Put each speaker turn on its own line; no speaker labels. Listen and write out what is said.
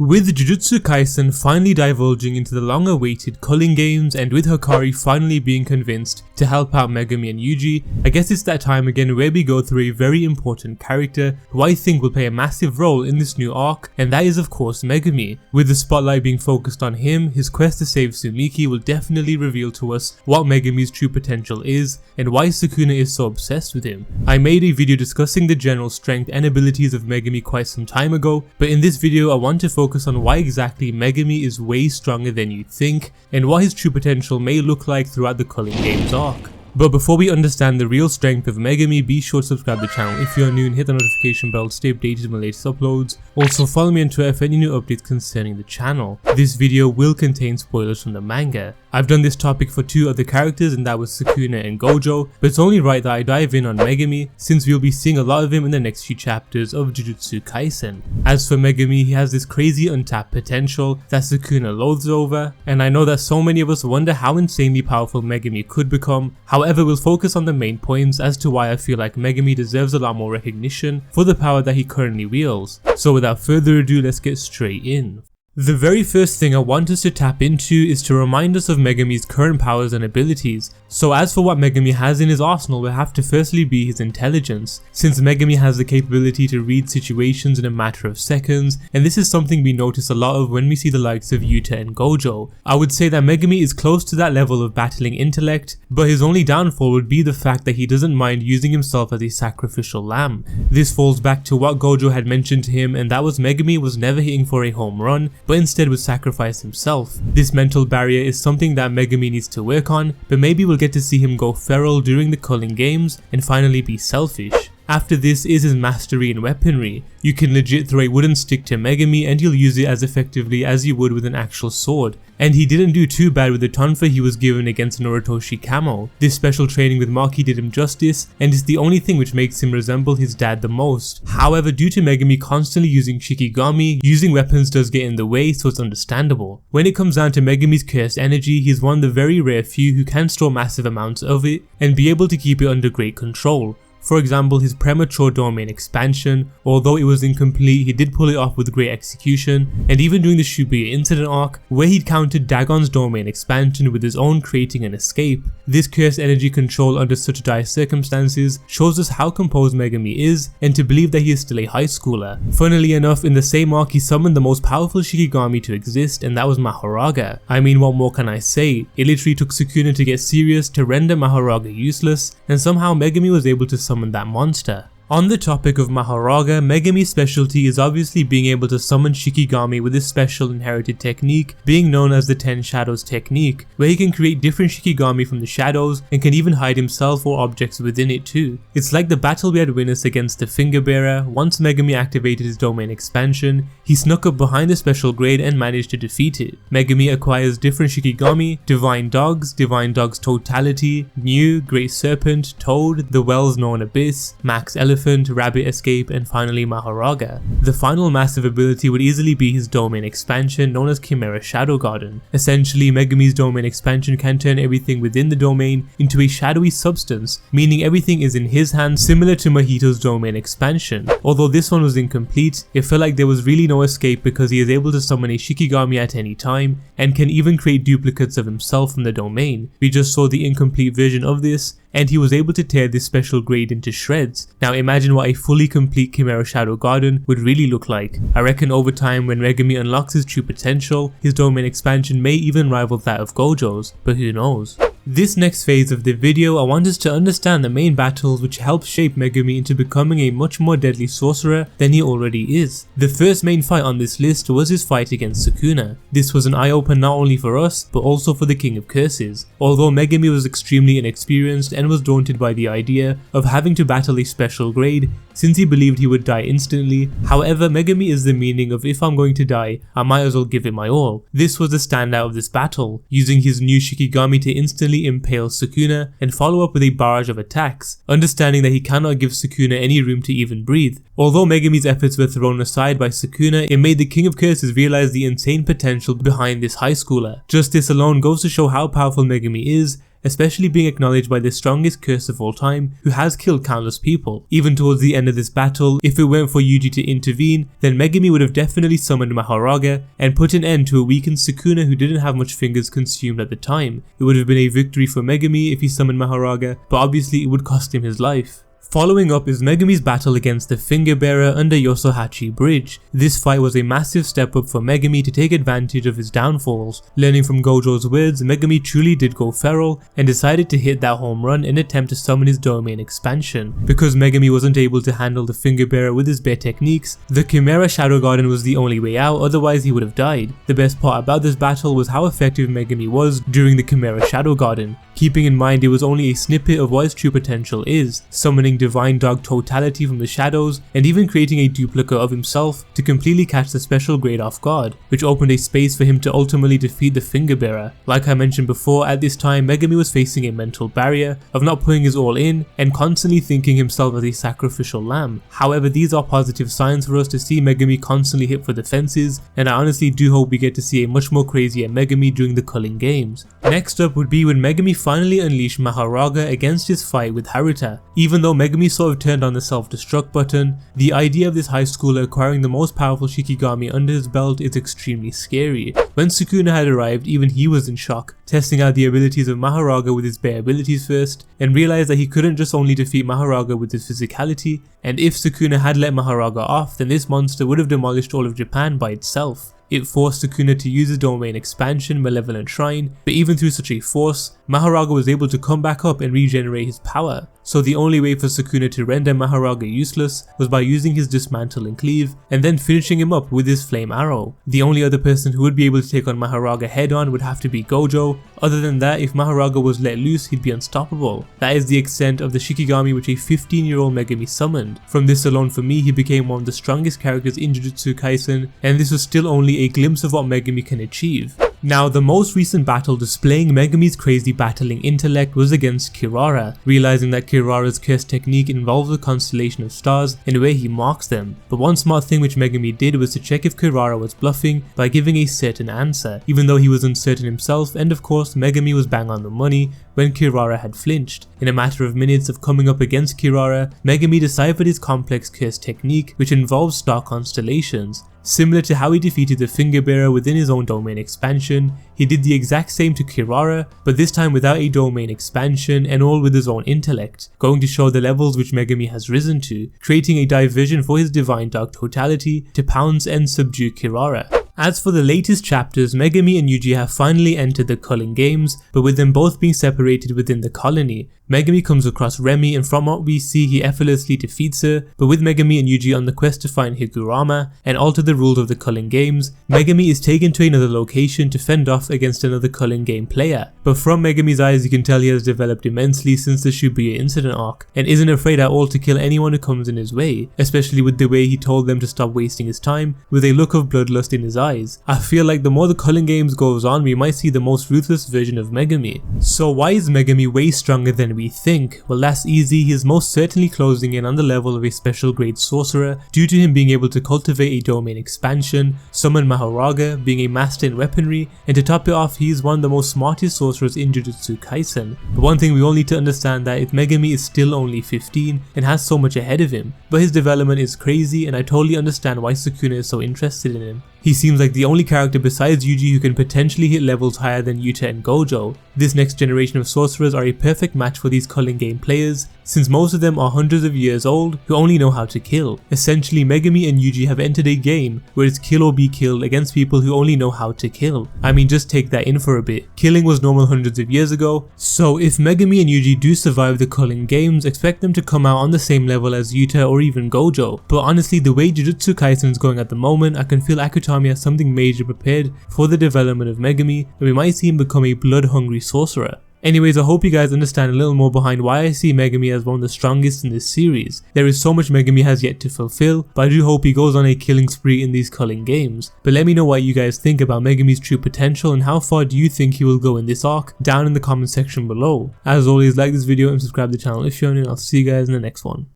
With Jujutsu Kaisen finally divulging into the long-awaited Culling Games, and with Hikari finally being convinced to help out Megumi and Yuji, I guess it's that time again where we go through a very important character who I think will play a massive role in this new arc, and that is of course Megumi. With the spotlight being focused on him, his quest to save Sumiki will definitely reveal to us what Megumi's true potential is, and why Sukuna is so obsessed with him. I made a video discussing the general strength and abilities of Megumi quite some time ago, but in this video I want to focus on why exactly Megumi is way stronger than you think, and what his true potential may look like throughout the Culling Games arc. But before we understand the real strength of Megumi, be sure to subscribe to the channel if you are new and hit the notification bell to stay updated on my latest uploads. Also follow me on Twitter for any new updates concerning the channel. This video will contain spoilers from the manga. I've done this topic for two other characters, and that was Sukuna and Gojo, but it's only right that I dive in on Megumi since we'll be seeing a lot of him in the next few chapters of Jujutsu Kaisen. As for Megumi, he has this crazy untapped potential that Sukuna loathes over, and I know that so many of us wonder how insanely powerful Megumi could become. However, we'll focus on the main points as to why I feel like Megumi deserves a lot more recognition for the power that he currently wields. So without further ado, let's get straight in. The very first thing I want us to tap into is to remind us of Megumi's current powers and abilities. So as for what Megumi has in his arsenal will have to firstly be his intelligence, since Megumi has the capability to read situations in a matter of seconds, and this is something we notice a lot of when we see the likes of Yuta and Gojo. I would say that Megumi is close to that level of battling intellect, but his only downfall would be the fact that he doesn't mind using himself as a sacrificial lamb. This falls back to what Gojo had mentioned to him, and that was Megumi was never hitting for a home run, but instead would sacrifice himself. This mental barrier is something that Megumi needs to work on, but maybe we'll get to see him go feral during the Culling Games and finally be selfish. After this is his mastery in weaponry. You can legit throw a wooden stick to Megumi and you'll use it as effectively as you would with an actual sword. And he didn't do too bad with the tonfa he was given against Noritoshi Kamo. This special training with Maki did him justice, and is the only thing which makes him resemble his dad the most. However, due to Megumi constantly using Shikigami, using weapons does get in the way, so it's understandable. When it comes down to Megumi's cursed energy, he's one of the very rare few who can store massive amounts of it and be able to keep it under great control. For example, his premature domain expansion, although it was incomplete, he did pull it off with great execution, and even during the Shibuya incident arc, where he'd countered Dagon's domain expansion with his own creating an escape. This cursed energy control under such dire circumstances shows us how composed Megumi is, and to believe that he is still a high schooler. Funnily enough, in the same arc he summoned the most powerful Shikigami to exist, and that was Mahoraga. I mean, what more can I say? It literally took Sukuna to get serious to render Mahoraga useless, and somehow Megumi was able to summon that monster. On the topic of Mahoraga, Megumi's specialty is obviously being able to summon Shikigami with his special inherited technique, being known as the 10 Shadows technique, where he can create different Shikigami from the shadows and can even hide himself or objects within it too. It's like the battle we had witnessed against the Finger Bearer. Once Megumi activated his domain expansion, he snuck up behind the special grade and managed to defeat it. Megumi acquires different Shikigami: Divine Dogs Totality, New, Great Serpent, Toad, the Wells-known Abyss, Max Elephant, Rabbit Escape, and finally Mahoraga. The final massive ability would easily be his domain expansion, known as Chimera Shadow Garden. Essentially, Megumi's domain expansion can turn everything within the domain into a shadowy substance, meaning everything is in his hands, similar to Mahito's domain expansion. Although this one was incomplete, it felt like there was really no escape because he is able to summon a Shikigami at any time, and can even create duplicates of himself from the domain. We just saw the incomplete version of this, and he was able to tear this special grade into shreds. Now imagine what a fully complete Chimera Shadow Garden would really look like. I reckon over time, when Megumi unlocks his true potential, his domain expansion may even rival that of Gojo's, but who knows. This next phase of the video, I want us to understand the main battles which help shape Megumi into becoming a much more deadly sorcerer than he already is. The first main fight on this list was his fight against Sukuna. This was an eye-opener not only for us, but also for the King of Curses. Although Megumi was extremely inexperienced and was daunted by the idea of having to battle a special grade, since he believed he would die instantly. However, Megumi is the meaning of if I'm going to die, I might as well give it my all. This was the standout of this battle, using his new Shikigami to instantly impale Sukuna and follow up with a barrage of attacks, understanding that he cannot give Sukuna any room to even breathe. Although Megumi's efforts were thrown aside by Sukuna, it made the King of Curses realize the insane potential behind this high schooler. Just this alone goes to show how powerful Megumi is, especially being acknowledged by the strongest curse of all time, who has killed countless people. Even towards the end of this battle, if it weren't for Yuji to intervene, then Megumi would have definitely summoned Mahoraga and put an end to a weakened Sukuna who didn't have much fingers consumed at the time. It would have been a victory for Megumi if he summoned Mahoraga, but obviously it would cost him his life. Following up is Megumi's battle against the Finger Bearer under Yosohachi Bridge. This fight was a massive step up for Megumi to take advantage of his downfalls. Learning from Gojo's words, Megumi truly did go feral and decided to hit that home run in an attempt to summon his domain expansion. Because Megumi wasn't able to handle the Finger Bearer with his bare techniques, the Chimera Shadow Garden was the only way out, otherwise he would have died. The best part about this battle was how effective Megumi was during the Chimera Shadow Garden. Keeping in mind it was only a snippet of what his true potential is, summoning Divine Dog totality from the shadows and even creating a duplicate of himself to completely catch the special grade off guard, which opened a space for him to ultimately defeat the Finger Bearer. Like I mentioned before, at this time Megumi was facing a mental barrier of not putting his all in and constantly thinking himself as a sacrificial lamb. However, these are positive signs for us to see Megumi constantly hit for the fences, and I honestly do hope we get to see a much more crazier Megumi during the Culling Games. Next up would be when Megumi finally unleashed Mahoraga against his fight with Haruta. Even though Megumi sort of turned on the self-destruct button, the idea of this high schooler acquiring the most powerful Shikigami under his belt is extremely scary. When Sukuna had arrived, even he was in shock, testing out the abilities of Mahoraga with his bare abilities first, and realized that he couldn't just only defeat Mahoraga with his physicality, and if Sukuna had let Mahoraga off, then this monster would have demolished all of Japan by itself. It forced Sukuna to use his domain expansion, Malevolent Shrine, but even through such a force, Mahoraga was able to come back up and regenerate his power. So the only way for Sukuna to render Mahoraga useless was by using his Dismantle and Cleave, and then finishing him up with his Flame Arrow. The only other person who would be able to take on Mahoraga head on would have to be Gojo. Other than that, if Mahoraga was let loose, he'd be unstoppable. That is the extent of the Shikigami which a 15-year-old Megumi summoned. From this alone, for me, he became one of the strongest characters in Jujutsu Kaisen, and this was still only a glimpse of what Megumi can achieve. Now, the most recent battle displaying Megumi's crazy battling intellect was against Kirara, realizing that Kirara's curse technique involves a constellation of stars and where he marks them. But one smart thing which Megumi did was to check if Kirara was bluffing by giving a certain answer, even though he was uncertain himself, and of course Megumi was bang on the money when Kirara had flinched. In a matter of minutes of coming up against Kirara, Megumi deciphered his complex curse technique which involves star constellations. Similar to how he defeated the Finger Bearer within his own domain expansion, he did the exact same to Kirara, but this time without a domain expansion and all with his own intellect, going to show the levels which Megumi has risen to, creating a diversion for his Divine Dog totality to pounce and subdue Kirara. As for the latest chapters, Megumi and Yuji have finally entered the Culling Games, but with them both being separated within the colony. Megumi comes across Remy, and from what we see he effortlessly defeats her, but with Megumi and Yuji on the quest to find Higurama and alter the rules of the Culling Games, Megumi is taken to another location to fend off against another Culling Game player. But from Megumi's eyes you can tell he has developed immensely since the Shibuya incident arc, and isn't afraid at all to kill anyone who comes in his way, especially with the way he told them to stop wasting his time with a look of bloodlust in his eyes. I feel like the more the Culling Games goes on, we might see the most ruthless version of Megumi. So why is Megumi way stronger than we think? Well, that's easy. He is most certainly closing in on the level of a special grade sorcerer due to him being able to cultivate a domain expansion, summon Mahoraga, being a master in weaponry, and to top it off, he is one of the most smartest sorcerers in Jujutsu Kaisen. But one thing we all need to understand that if Megumi is still only 15 and has so much ahead of him, but his development is crazy, and I totally understand why Sukuna is so interested in him. He seems like the only character besides Yuji who can potentially hit levels higher than Yuta and Gojo. This next generation of sorcerers are a perfect match for these Culling Game players, since most of them are hundreds of years old who only know how to kill. Essentially, Megumi and Yuji have entered a game where it's kill or be killed against people who only know how to kill. I mean, just take that in for a bit. Killing was normal hundreds of years ago, so if Megumi and Yuji do survive the Culling Games, expect them to come out on the same level as Yuta or even Gojo. But honestly, the way Jujutsu Kaisen is going at the moment, I can feel Akutami has something major prepared for the development of Megumi, and we might see him become a blood-hungry sorcerer. Anyways, I hope you guys understand a little more behind why I see Megumi as one of the strongest in this series. There is so much Megumi has yet to fulfill, but I do hope he goes on a killing spree in these Culling Games. But let me know what you guys think about Megumi's true potential and how far do you think he will go in this arc down in the comment section below. As always, like this video and subscribe to the channel if you're new, and I'll see you guys in the next one.